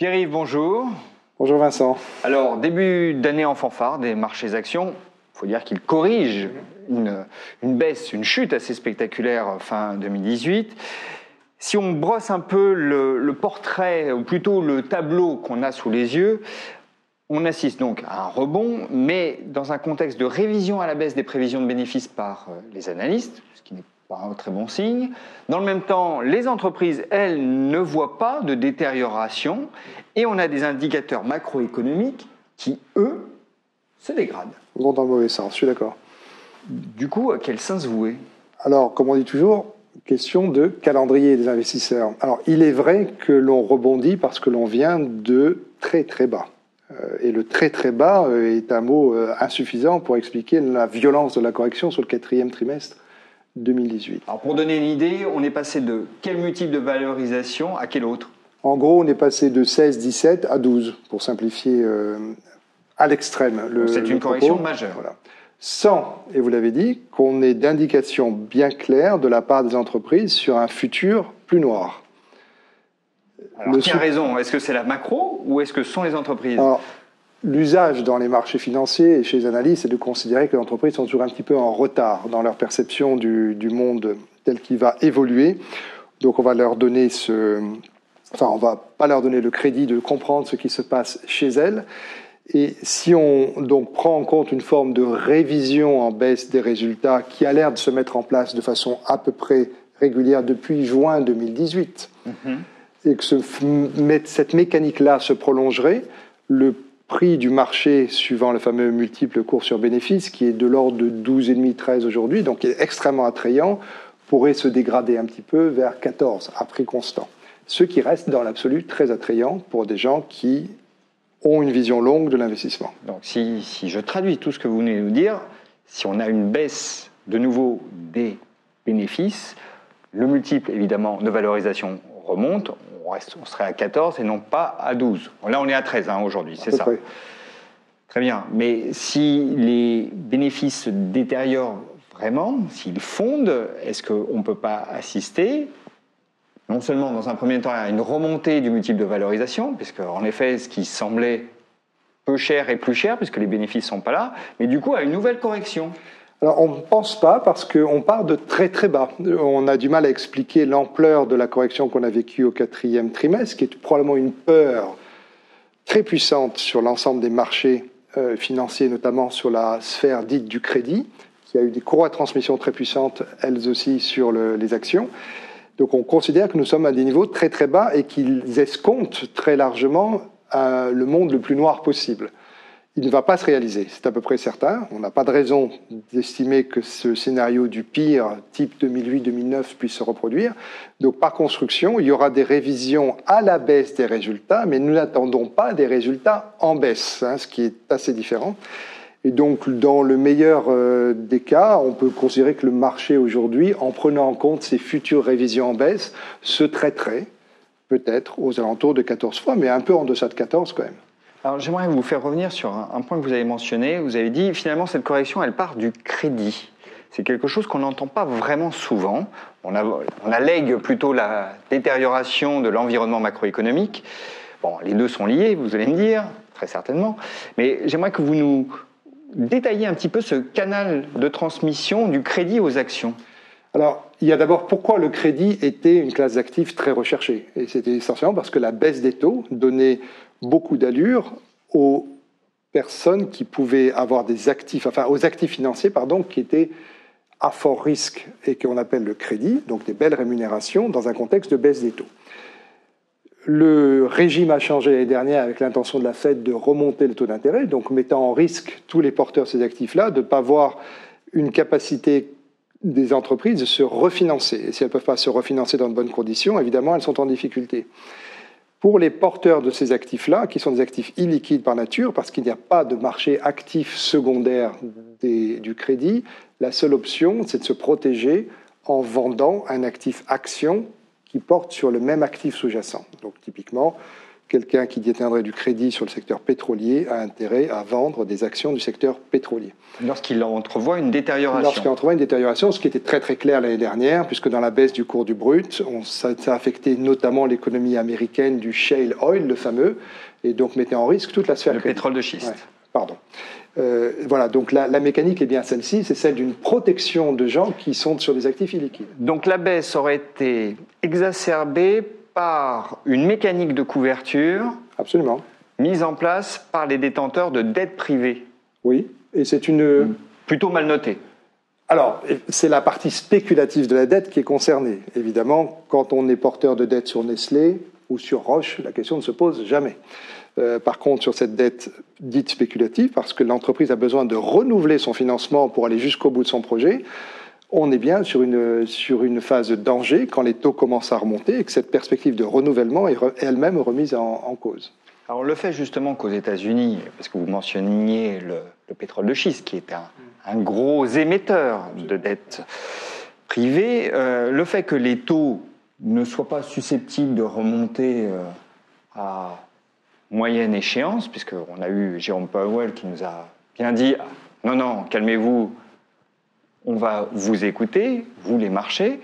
Pierre-Yves, bonjour. Bonjour Vincent. Alors, début d'année en fanfare des marchés actions, il faut dire qu'ils corrigent une baisse, une chute assez spectaculaire fin 2018. Si on brosse un peu le portrait, ou plutôt le tableau qu'on a sous les yeux, on assiste donc à un rebond, mais dans un contexte de révision à la baisse des prévisions de bénéfices par les analystes, ce qui n'est pas un très bon signe. Dans le même temps, les entreprises, elles, ne voient pas de détérioration et on a des indicateurs macroéconomiques qui, eux, se dégradent. Vont dans le mauvais sens, je suis d'accord. Du coup, à quel sens vouer ? Alors, comme on dit toujours, question de calendrier des investisseurs. Alors, il est vrai que l'on rebondit parce que l'on vient de très très bas. Et le très très bas est un mot insuffisant pour expliquer la violence de la correction sur le quatrième trimestre 2018. Alors pour donner une idée, on est passé de quel multiple de valorisation à quel autre ? En gros, on est passé de 16-17 à 12, pour simplifier à l'extrême. C'est une correction majeure. Voilà. Sans, et vous l'avez dit, qu'on ait d'indications bien claires de la part des entreprises sur un futur plus noir. Alors, qui a raison ? Est-ce que c'est la macro ou est-ce que ce sont les entreprises ? Alors, l'usage dans les marchés financiers et chez les analystes, c'est de considérer que les entreprises sont toujours un petit peu en retard dans leur perception du monde tel qu'il va évoluer. Donc, on va leur donner on va pas leur donner le crédit de comprendre ce qui se passe chez elles. Et si on donc prend en compte une forme de révision en baisse des résultats qui a l'air de se mettre en place de façon à peu près régulière depuis juin 2018, et que cette mécanique-là se prolongerait, le prix du marché, suivant le fameux multiple cours sur bénéfice, qui est de l'ordre de 12,5-13 aujourd'hui, donc qui est extrêmement attrayant, pourrait se dégrader un petit peu vers 14 à prix constant. Ce qui reste dans l'absolu très attrayant pour des gens qui ont une vision longue de l'investissement. Donc si je traduis tout ce que vous venez de nous dire, si on a une baisse de nouveau des bénéfices, le multiple évidemment de valorisation remonte, on serait à 14 et non pas à 12. Là on est à 13 aujourd'hui, c'est ça. Très bien, mais si les bénéfices se détériorent vraiment, s'ils fondent, est-ce qu'on ne peut pas assister non seulement dans un premier temps à une remontée du multiple de valorisation, puisque en effet ce qui semblait peu cher est plus cher, puisque les bénéfices ne sont pas là, mais du coup à une nouvelle correction ? Alors on ne pense pas parce qu'on part de très très bas. On a du mal à expliquer l'ampleur de la correction qu'on a vécue au quatrième trimestre, qui est probablement une peur très puissante sur l'ensemble des marchés financiers, notamment sur la sphère dite du crédit, qui a eu des courroies de transmission très puissantes, elles aussi, sur les actions. Donc on considère que nous sommes à des niveaux très très bas et qu'ils escomptent très largement le monde le plus noir possible. Il ne va pas se réaliser, c'est à peu près certain. On n'a pas de raison d'estimer que ce scénario du pire, type 2008-2009, puisse se reproduire. Donc par construction, il y aura des révisions à la baisse des résultats, mais nous n'attendons pas des résultats en baisse, ce qui est assez différent. Et donc, dans le meilleur des cas, on peut considérer que le marché aujourd'hui, en prenant en compte ces futures révisions en baisse, se traiterait peut-être aux alentours de 14 fois, mais un peu en deçà de 14 quand même. Alors, j'aimerais vous faire revenir sur un point que vous avez mentionné. Vous avez dit, finalement, cette correction, elle part du crédit. C'est quelque chose qu'on n'entend pas vraiment souvent. On allègue plutôt la détérioration de l'environnement macroéconomique. Bon, les deux sont liés, vous allez me dire, très certainement. Mais j'aimerais que vous nous détailler un petit peu ce canal de transmission du crédit aux actions. Alors, il y a d'abord pourquoi le crédit était une classe d'actifs très recherchée. Et c'était essentiellement parce que la baisse des taux donnait beaucoup d'allure aux personnes qui pouvaient avoir des actifs, aux actifs financiers, qui étaient à fort risque et qu'on appelle le crédit, donc des belles rémunérations dans un contexte de baisse des taux. Le régime a changé l'année dernière avec l'intention de la Fed de remonter le taux d'intérêt, donc mettant en risque tous les porteurs de ces actifs-là de ne pas avoir une capacité des entreprises de se refinancer. Et si elles ne peuvent pas se refinancer dans de bonnes conditions, évidemment, elles sont en difficulté. Pour les porteurs de ces actifs-là, qui sont des actifs illiquides par nature, parce qu'il n'y a pas de marché actif secondaire du crédit, la seule option, c'est de se protéger en vendant un actif action qui porte sur le même actif sous-jacent. Donc typiquement, quelqu'un qui détiendrait du crédit sur le secteur pétrolier a intérêt à vendre des actions du secteur pétrolier. Lorsqu'il entrevoit une détérioration. Lorsqu'il entrevoit une détérioration, ce qui était très très clair l'année dernière, puisque dans la baisse du cours du brut, ça a affecté notamment l'économie américaine du shale oil, le fameux, et donc mettait en risque toute la sphère crédit. Le pétrole de schiste. Ouais, pardon. Voilà, donc la mécanique est bien celle-ci, c'est celle d'une protection de gens qui sont sur des actifs illiquides. Donc la baisse aurait été exacerbée par une mécanique de couverture absolument mise en place par les détenteurs de dettes privées. Oui, et c'est une... Plutôt mal notée. Alors, c'est la partie spéculative de la dette qui est concernée. Évidemment, quand on est porteur de dette sur Nestlé ou sur Roche, la question ne se pose jamais. Par contre, sur cette dette dite spéculative, parce que l'entreprise a besoin de renouveler son financement pour aller jusqu'au bout de son projet, on est bien sur une phase de danger quand les taux commencent à remonter et que cette perspective de renouvellement est elle-même remise en cause. Alors le fait justement qu'aux États-Unis, parce que vous mentionniez le pétrole de schiste, qui est un gros émetteur de dettes privées, le fait que les taux ne soient pas susceptibles de remonter à moyenne échéance, puisqu'on a eu Jérôme Powell qui nous a bien dit « Non, calmez-vous, on va vous écouter, vous les marchés »,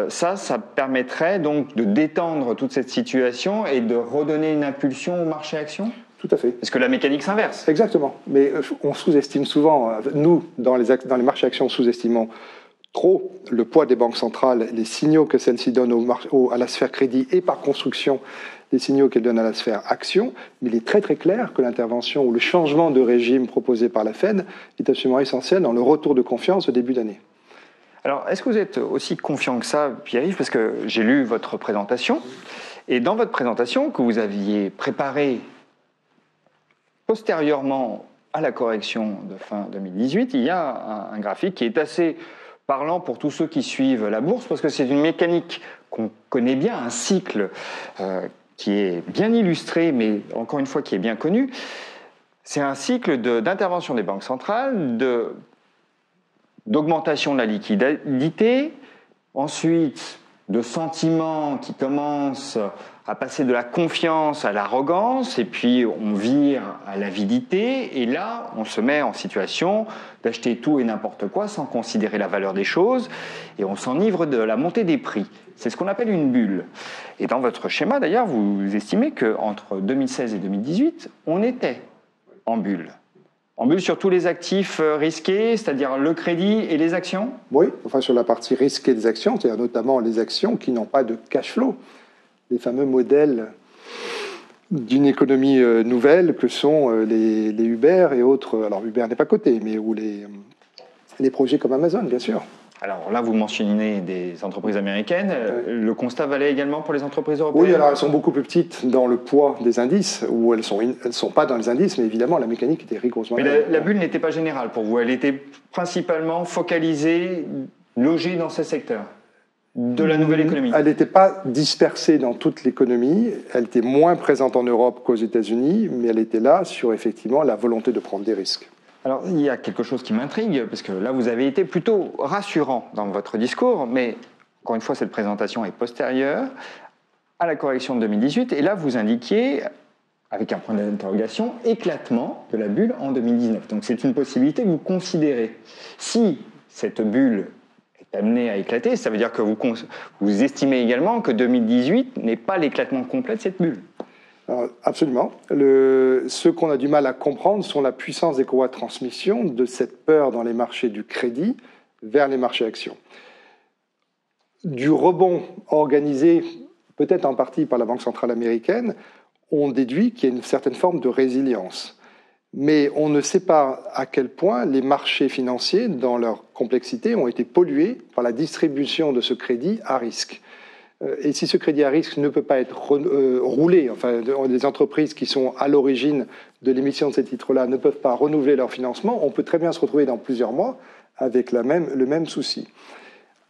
ça permettrait donc de détendre toute cette situation et de redonner une impulsion au marché actions ? Tout à fait. Parce que la mécanique s'inverse. Exactement. Mais on sous-estime souvent, nous, dans les marchés actions, sous-estimons trop le poids des banques centrales, les signaux que celles-ci donnent à la sphère crédit et par construction, les signaux qu'elles donnent à la sphère action. Mais il est très très clair que l'intervention ou le changement de régime proposé par la Fed est absolument essentiel dans le retour de confiance au début d'année. Alors, est-ce que vous êtes aussi confiant que ça, Pierre-Yves ? Parce que j'ai lu votre présentation, et dans votre présentation que vous aviez préparée postérieurement à la correction de fin 2018, il y a un graphique qui est assez parlant pour tous ceux qui suivent la bourse, parce que c'est une mécanique qu'on connaît bien, un cycle qui est bien illustré, mais encore une fois qui est bien connu. C'est un cycle d'intervention des banques centrales, d'augmentation de la liquidité, ensuite de sentiments qui commencent à passer de la confiance à l'arrogance, et puis on vire à l'avidité, et là on se met en situation d'acheter tout et n'importe quoi sans considérer la valeur des choses, et on s'enivre de la montée des prix. C'est ce qu'on appelle une bulle. Et dans votre schéma d'ailleurs, vous estimez qu'entre 2016 et 2018, on était en bulle. En bulle sur tous les actifs risqués, c'est-à-dire le crédit et les actions ? Oui, enfin sur la partie risquée des actions, c'est-à-dire notamment les actions qui n'ont pas de cash flow. Les fameux modèles d'une économie nouvelle que sont les Uber et autres. Alors Uber n'est pas coté, mais ou les projets comme Amazon, bien sûr. Alors là, vous mentionnez des entreprises américaines. Le constat valait également pour les entreprises européennes ? Oui, alors elles sont beaucoup plus petites dans le poids des indices, où elles sont pas dans les indices, mais évidemment la mécanique était rigoureusement... Mais la bulle n'était pas générale pour vous, elle était principalement focalisée, logée dans ce secteur de la nouvelle économie. Elle n'était pas dispersée dans toute l'économie, elle était moins présente en Europe qu'aux États-Unis, mais elle était là sur effectivement la volonté de prendre des risques. Alors, il y a quelque chose qui m'intrigue, parce que là, vous avez été plutôt rassurant dans votre discours, mais encore une fois, cette présentation est postérieure à la correction de 2018, et là, vous indiquiez, avec un point d'interrogation, éclatement de la bulle en 2019. Donc, c'est une possibilité que vous considérez. Si cette bulle est amenée à éclater, ça veut dire que vous estimez également que 2018 n'est pas l'éclatement complet de cette bulle. Absolument. Ce qu'on a du mal à comprendre sont la puissance des courroies de transmission de cette peur dans les marchés du crédit vers les marchés actions. Du rebond organisé, peut-être en partie par la Banque centrale américaine, on déduit qu'il y a une certaine forme de résilience. Mais on ne sait pas à quel point les marchés financiers, dans leur complexité, ont été pollués par la distribution de ce crédit à risque. Et si ce crédit à risque ne peut pas être roulé, enfin, les entreprises qui sont à l'origine de l'émission de ces titres-là ne peuvent pas renouveler leur financement, on peut très bien se retrouver dans plusieurs mois avec le même souci.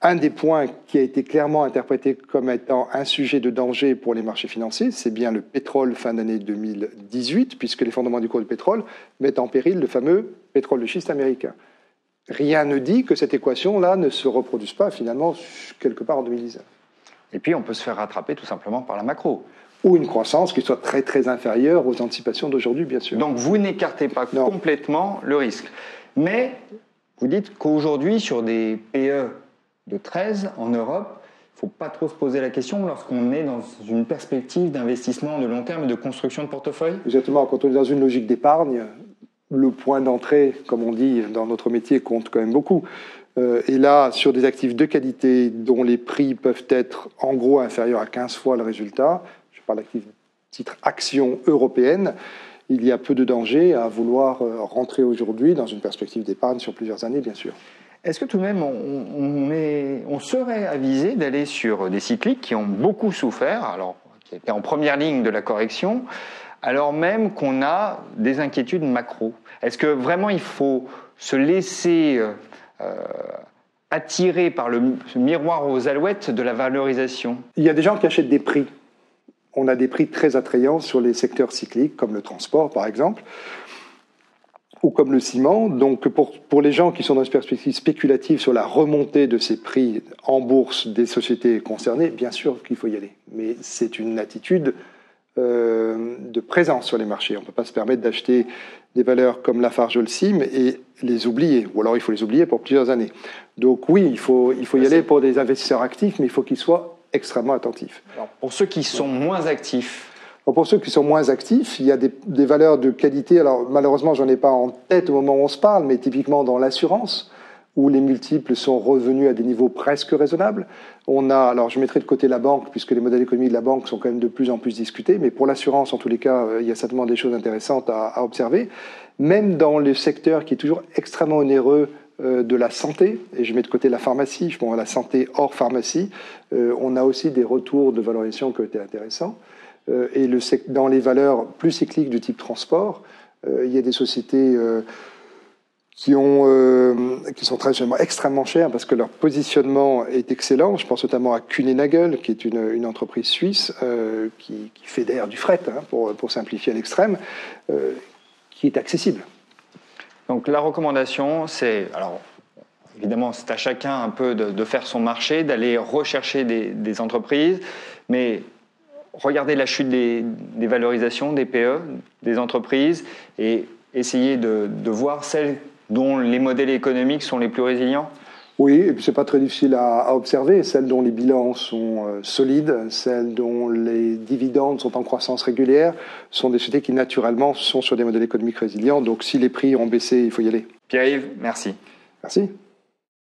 Un des points qui a été clairement interprété comme étant un sujet de danger pour les marchés financiers, c'est bien le pétrole fin d'année 2018, puisque les fondements du cours du pétrole mettent en péril le fameux pétrole de schiste américain. Rien ne dit que cette équation-là ne se reproduise pas finalement quelque part en 2019. Et puis, on peut se faire rattraper tout simplement par la macro. ou une croissance qui soit très très inférieure aux anticipations d'aujourd'hui, bien sûr. Donc vous n'écartez pas complètement le risque. Mais vous dites qu'aujourd'hui, sur des PE de 13 en Europe, il ne faut pas trop se poser la question lorsqu'on est dans une perspective d'investissement de long terme et de construction de portefeuille. Exactement, quand on est dans une logique d'épargne, le point d'entrée, comme on dit dans notre métier, compte quand même beaucoup. Et là, sur des actifs de qualité dont les prix peuvent être en gros inférieurs à 15 fois le résultat, je parle d'actifs titre action européenne, il y a peu de danger à vouloir rentrer aujourd'hui dans une perspective d'épargne sur plusieurs années, bien sûr. Est-ce que tout de même, on serait avisé d'aller sur des cycliques qui ont beaucoup souffert, alors qui étaient en première ligne de la correction, alors même qu'on a des inquiétudes macro? Est-ce que vraiment il faut se laisser attirer par ce miroir aux alouettes de la valorisation? Il y a des gens qui achètent des prix. On a des prix très attrayants sur les secteurs cycliques, comme le transport par exemple, ou comme le ciment. Donc pour les gens qui sont dans une perspective spéculative sur la remontée de ces prix en bourse des sociétés concernées, bien sûr qu'il faut y aller. Mais c'est une attitude de présence sur les marchés. On ne peut pas se permettre d'acheter des valeurs comme Lafarge Holcim et les oublier, ou alors il faut les oublier pour plusieurs années. Donc oui, il faut y aller pour des investisseurs actifs, mais il faut qu'ils soient extrêmement attentifs. Alors, pour ceux qui sont moins actifs, pour ceux qui sont moins actifs, il y a des valeurs de qualité. Alors malheureusement, j'en ai pas en tête au moment où on se parle, mais typiquement dans l'assurance, où les multiples sont revenus à des niveaux presque raisonnables. Alors je mettrai de côté la banque, puisque les modèles économiques de la banque sont quand même de plus en plus discutés, mais pour l'assurance, en tous les cas, il y a certainement des choses intéressantes à observer. Même dans le secteur qui est toujours extrêmement onéreux de la santé, et je mets de côté la pharmacie, je prends la santé hors pharmacie, on a aussi des retours de valorisation qui ont été intéressants. Et dans les valeurs plus cycliques du type transport, il y a des sociétés qui sont extrêmement chères parce que leur positionnement est excellent. Je pense notamment à Kuehne+Nagel, qui est une entreprise suisse qui fédère du fret, pour simplifier à l'extrême, qui est accessible. Donc la recommandation, c'est, alors évidemment c'est à chacun un peu de faire son marché, d'aller rechercher des entreprises, mais regardez la chute des valorisations des PE, des entreprises, et essayer de voir celles dont les modèles économiques sont les plus résilients. Oui, et puis c'est pas très difficile à observer. Celles dont les bilans sont solides, celles dont les dividendes sont en croissance régulière, sont des sociétés qui naturellement sont sur des modèles économiques résilients. Donc si les prix ont baissé, il faut y aller. Pierre-Yves, merci. Merci.